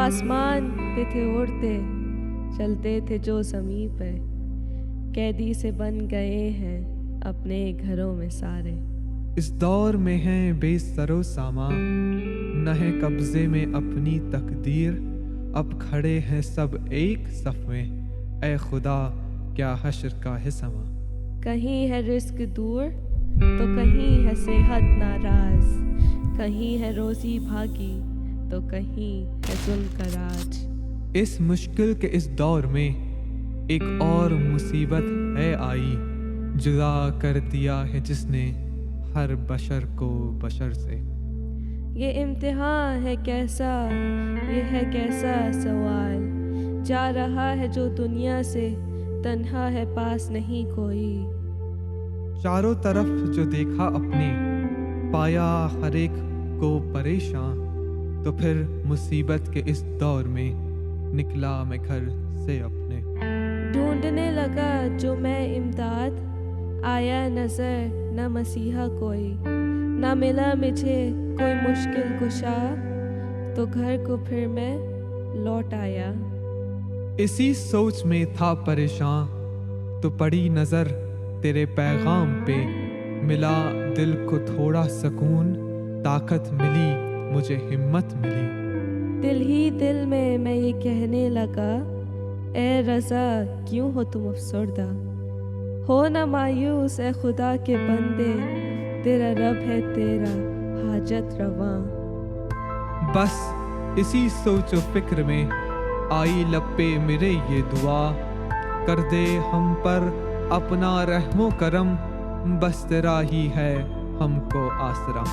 आसमान पे थे उड़ते, चलते थे जो ज़मीं पे, कैदी से बन गए हैं अपने घरों में सारे। इस दौर में है बेसरो सामा, न है कब्जे में अपनी तकदीर। अब खड़े हैं सब एक सफ में, ऐ खुदा क्या हश्र का है समा। कहीं है रिस्क दूर तो कहीं है सेहत नाराज, कहीं है रोज़ी भागी तो कहीं है जुल्म का राज। इस मुश्किल के इस दौर में एक और मुसीबत है आई, जुदा कर दिया है जिसने हर बशर को बशर से। ये इम्तिहान है कैसा, ये है कैसा सवाल, जा रहा है जो दुनिया से तन्हा है पास नहीं कोई। चारों तरफ जो देखा अपने, पाया हर एक को परेशान, तो फिर मुसीबत के इस दौर में निकला मैं घर से अपने। ढूंढने लगा जो मैं इमदाद, आया नजर न मसीहा कोई, न मिला मुझे कोई मुश्किल कुशा, तो घर को फिर मैं लौट आया। इसी सोच में था परेशान, तो पड़ी नजर तेरे पैगाम पे, मिला दिल को थोड़ा सुकून, ताकत मिली मुझे हिम्मत मिली। दिल ही दिल में मैं ये कहने लगा, ए रज़ा क्यों हो तुम अफसरदा, हो न मायूस ए खुदा के बंदे, तेरा रब है तेरा हाजत रवा। बस इसी सोच फिक्र में आई लब पे मेरे ये दुआ, कर दे हम पर अपना रहमो करम, बस तेरा ही है हमको आसरा।